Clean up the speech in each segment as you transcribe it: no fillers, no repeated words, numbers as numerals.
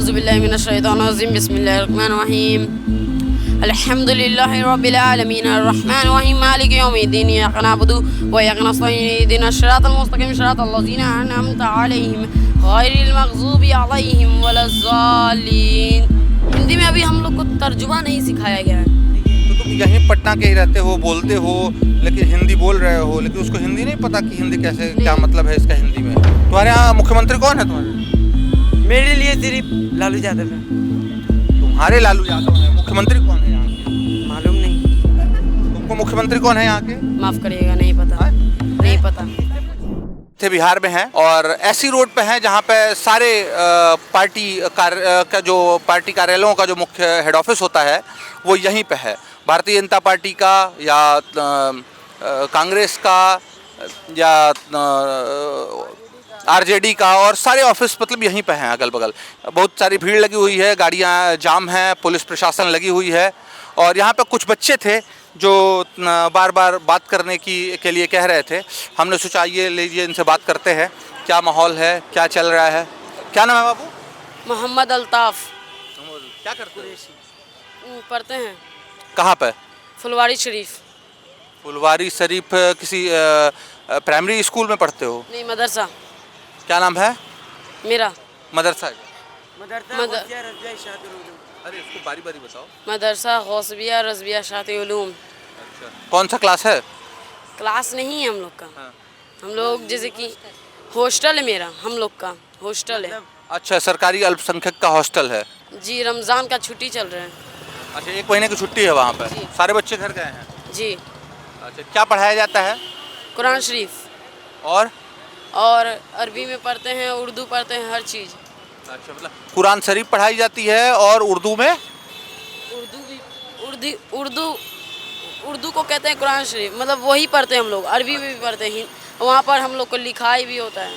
औज़ुबिल्लाहिमिनश्शैतानिर्रजीम बिस्मिल्लाहिर्रहमानिर्रहीम अल्हम्दुलिल्लाहि रब्बिल आलमीन अर्रहमानिर्रहीम मालिकि यौमिद्दीन इय्याका नअबुदु व इय्याका नस्तईन इहदिनस सिरातल मुस्तकीम सिरातल लज़ीना अनअमता अलैहिम गैरिल मग़ज़ूबि अलैहिम वलज़्ज़ालिन। हिंदी में अभी हम लोग को तर्जुमा नहीं सिखाया गया है। तो तुम यहीं पटना के ही रहते हो, बोलते हो, लेकिन हिंदी बोल रहे हो, लेकिन उसको हिंदी नहीं पता कि हिंदी कैसे, क्या मतलब है इसका हिंदी में। तुम्हारे यहाँ मुख्यमंत्री कौन है तुम्हारे? मेरे लिए सिर्फ लालू यादव है। तुम्हारे लालू यादव है। मुख्यमंत्री कौन है यहाँ के? मालूम नहीं। तुमको मुख्यमंत्री कौन है यहाँ के? माफ़ करिएगा, नहीं पता। हाँ? नहीं पता। थे बिहार में हैं और ऐसी रोड पे हैं जहाँ पे सारे पार्टी का जो पार्टी कार्यालयों का जो मुख्य हेड ऑफिस होता है वो यहीं पे है। भारतीय जनता पार्टी का या कांग्रेस का या आरजेडी का, और सारे ऑफिस मतलब यहीं पे हैं अगल बगल। बहुत सारी भीड़ लगी हुई है, गाड़ियाँ जाम हैं, पुलिस प्रशासन लगी हुई है। और यहाँ पे कुछ बच्चे थे जो बार बार बात करने के लिए कह रहे थे। हमने सोचा आइए लीजिए इनसे बात करते हैं, क्या माहौल है, क्या चल रहा है। क्या नाम है बाबू? मोहम्मद अल्ताफ़। क्या करते हो? पढ़ते हैं कहाँ पे? फुलवारी शरीफ। फुलवारी शरीफ किसी प्राइमरी स्कूल में पढ़ते हो? नहीं, मदरसा। क्या नाम है मेरा मदरसा? अरे इसको बारी बारी बताओ। मदरसा गौसबिया रज़बिया शाती उलूम। अच्छा, कौन सा क्लास है? क्लास नहीं है हम लोग का। हाँ। हम लोग जैसे कि हॉस्टल है, मेरा हम लोग का हॉस्टल है। अच्छा, सरकारी अल्पसंख्यक का हॉस्टल है। जी, रमज़ान का छुट्टी चल रहा है। अच्छा, 1 महीने की छुट्टी है वहाँ पे। जी। सारे बच्चे घर गए हैं। जी, अच्छा, क्या पढ़ाया जाता है? कुरान शरीफ और अरबी में पढ़ते हैं, उर्दू पढ़ते हैं, हर चीज़। अच्छा, मतलब कुरान शरीफ पढ़ाई जाती है और उर्दू में? उर्दू भी उर्दू को कहते हैं कुरान शरीफ, मतलब वही पढ़ते हैं हम लोग। अरबी में भी पढ़ते हैं, वहाँ पर हम लोग को लिखाई भी होता है।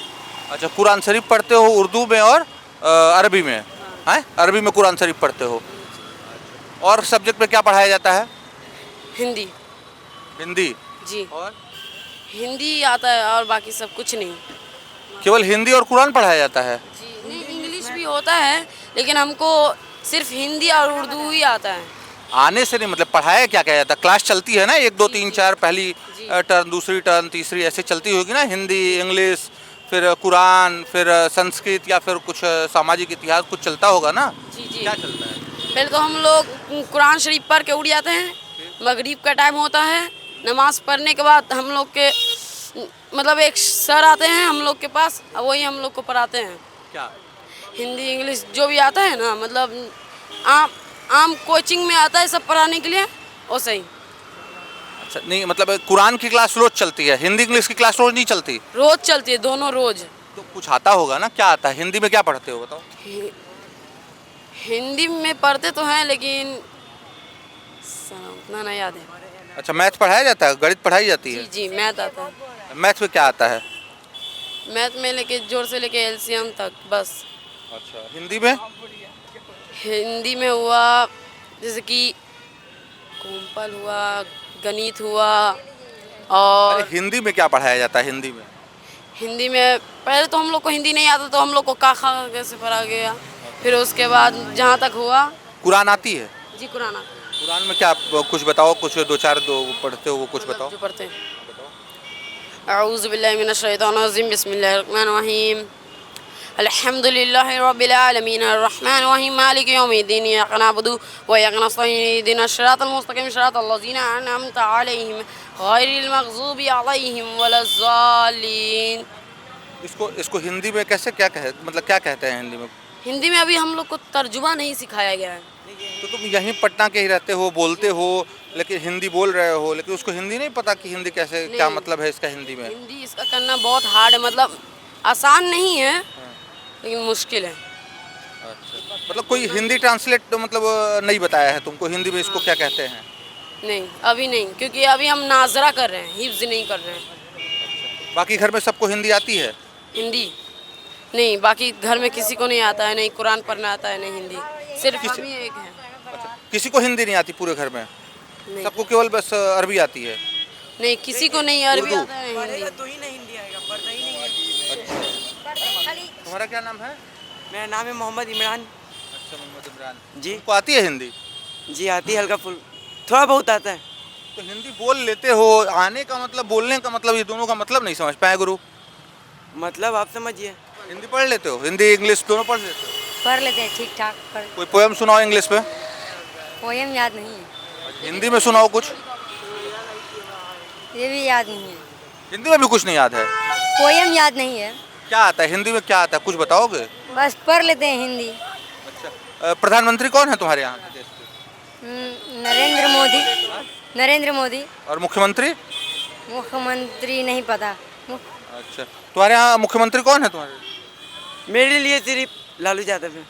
अच्छा, कुरान शरीफ पढ़ते हो उर्दू में और अरबी में? हैं, अरबी में कुरान शरीफ पढ़ते हो। और सब्जेक्ट में क्या पढ़ाया जाता है? हिंदी। हिंदी। जी, और हिंदी आता है और बाकी सब कुछ नहीं। केवल हिंदी और कुरान पढ़ाया जाता है? जी, नहीं, इंग्लिश भी होता है, लेकिन हमको सिर्फ हिंदी और उर्दू ही आता है। आने से नहीं, मतलब पढ़ाया क्या क्या जाता है? क्लास चलती है ना, 1 2 3 4, पहली जी। टर्न, दूसरी टर्न, तीसरी, ऐसे चलती होगी ना। हिंदी, इंग्लिश, फिर कुरान, फिर संस्कृत, या फिर कुछ सामाजिक इतिहास कुछ चलता होगा ना। जी जी। क्या चलता है? पहले तो हम लोग कुरान शरीफ पढ़ के उठ जाते हैं। मगरिब का टाइम होता है, नमाज़ पढ़ने के बाद हम लोग के मतलब एक सर आते हैं हम लोग के पास, वही हम लोग को पढ़ाते हैं। क्या? हिंदी इंग्लिश जो भी आता है ना, मतलब आम कोचिंग में आता है सब पढ़ाने के लिए, और सही। अच्छा, नहीं मतलब कुरान की क्लास रोज चलती है, हिंदी इंग्लिश की क्लास रोज नहीं चलती? रोज़ चलती है, दोनों रोज़। तो कुछ आता होगा ना, क्या आता है? हिंदी में क्या पढ़ते हो बताओ? हिंदी में पढ़ते तो हैं, लेकिन उतना नहीं याद है। अच्छा, मैथ पढ़ाया जाता है, गणित पढ़ाई जाती जी है? जी, मैथ आता है। मैथ में क्या आता है? मैथ में लेके जोड़ से लेके एलसीएम तक बस। अच्छा, हिंदी में? हिंदी में हुआ जैसे कि कोम्पल हुआ, गणित हुआ। और अरे हिंदी में क्या पढ़ाया जाता है? हिंदी में हिंदी में पहले तो हम लोग को हिंदी नहीं आता, तो हम लोग को का खा कैसे पढ़ा गया। फिर उसके बाद जहाँ तक हुआ। कुरान आती है? जी, कुरान आता है। कुरान में क्या कुछ बताओ, कुछ 2 4 पढ़ते हो वो कुछ मतलब बताओ। जो पढ़ते हैं। औज़ुबिल्लाहिमिनश्शैतानिर्रजीम बिस्मिल्लाहिर्रहमानिर्रहीम अल्हम्दुलिल्लाहि रब्बिल आलमीन अर्रहमानिर्रहीम मालिकि यौमिद्दीन इय्याका नअबुदु व इय्याका नस्तईन इहदिनस सिरातल मुस्तकीम सिरातल लज़ीना अनअमता अलैहिम गैरिल मग़ज़ूबि अलैहिम वलज़्ज़ालिन। इसको हिंदी में कैसे क्या मतलब क्या कहते हैं हिंदी में? हिंदी में अभी हम लोग को तर्जुमा नहीं सिखाया गया है। तो तुम यहीं पटना के ही रहते हो, बोलते हो, लेकिन हिंदी बोल रहे हो, लेकिन उसको हिंदी नहीं पता कि हिंदी कैसे, क्या नहीं। मतलब है इसका हिंदी में। हिंदी इसका करना बहुत हार्ड है, मतलब आसान नहीं है, लेकिन मुश्किल है। अच्छा, मतलब कोई हिंदी ट्रांसलेट मतलब नहीं बताया है तुमको हिंदी में इसको क्या कहते हैं? नहीं, अभी नहीं, क्योंकि अभी हम नाजरा कर रहे हैं, हिफ्ज नहीं कर रहे हैं। बाकी घर में सबको हिंदी आती है? हिंदी नहीं, बाकी घर में किसी को नहीं आता है, नहीं कुरान पढ़ना आता है, नहीं हिंदी, सिर्फ किसी- हम ही एक हैं। अच्छा, किसी को हिंदी नहीं आती पूरे घर में? नहीं, सबको केवल बस अरबी आती है? नहीं, किसी को नहीं अरबी उर्दू? आता है, नहीं हिंदी। तो ही नहीं हिंदी आएगा, पढ़ता ही नहीं है। अच्छा, तुम्हारा क्या नाम है? मेरा नाम है मोहम्मद इमरान। अच्छा, मोहम्मद इमरान जी तुमको आती है हिंदी? जी आती है, हल्का फुल थोड़ा बहुत आता है। तो हिंदी बोल लेते हो, आने का मतलब बोलने का मतलब, ये दोनों का मतलब नहीं समझ पाए गुरु। मतलब आप समझिए। हिंदी पढ़ लेते हो? हिंदी इंग्लिश दोनों पढ़ लेते हो? पढ़ लेते हैं ठीक ठाक पर कोई पोएम सुनाओ इंग्लिश में। पोएम याद नहीं है। हिंदी में सुनाओ कुछ। ये भी याद नहीं है। हिंदी में भी कुछ नहीं याद है? पोएम याद नहीं है। क्या आता है हिंदी में, क्या आता है कुछ बताओगे? बस पढ़ लेते हैं हिंदी। अच्छा, प्रधानमंत्री कौन है तुम्हारे यहाँ के देश के? नरेंद्र मोदी। नरेंद्र मोदी। और मुख्यमंत्री? मुख्यमंत्री नहीं पता। अच्छा, तुम्हारे यहाँ मुख्यमंत्री कौन है तुम्हारे? मेरे लिए सिर्फ लालू यादव है।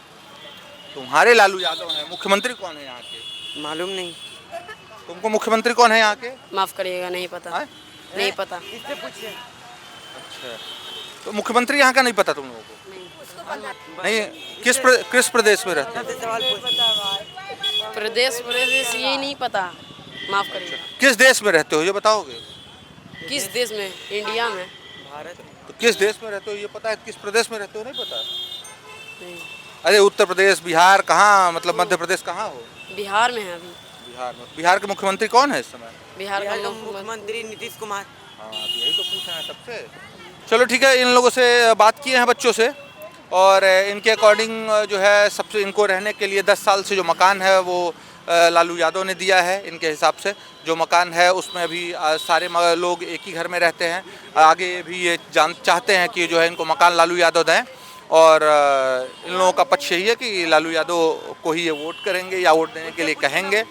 तुम्हारे लालू यादव हैं, मुख्यमंत्री कौन है यहाँ के? मालूम नहीं। तुमको मुख्यमंत्री कौन है यहाँ के? माफ करिएगा, नहीं पता। हाँ? नहीं पता। इससे पूछिए। अच्छा, तो मुख्यमंत्री यहाँ का नहीं पता तुम लोगों को? नहीं, किस प्रदेश में रहते हैं? सवाल पूछिए। प्रदेश प्रदेश ये नहीं पता, माफ करिएगा। किस देश में रहते हो ये बताओगे? किस देश में? इंडिया में। भारत। तो किस देश में रहते हो ये पता है, किस प्रदेश में रहते हो नहीं पता? नहीं, अरे उत्तर प्रदेश, बिहार, कहाँ मतलब मध्य प्रदेश कहाँ हो? बिहार में है अभी। बिहार में। बिहार के मुख्यमंत्री कौन है इस समय? बिहार का बिहार का मुख्यमंत्री मुख्यमंत्री नीतीश कुमार। हाँ, तो यही तो पूछा है सबसे। चलो ठीक है, इन लोगों से बात किए हैं बच्चों से, और इनके अकॉर्डिंग जो है सबसे इनको रहने के लिए 10 साल से जो मकान है वो लालू यादव ने दिया है। इनके हिसाब से जो मकान है उसमें अभी सारे लोग एक ही घर में रहते हैं। आगे भी ये चाहते हैं कि जो है इनको मकान लालू यादव दें, और इन लोगों का पक्ष यही है कि लालू यादव को ही ये वोट करेंगे या वोट देने के लिए कहेंगे।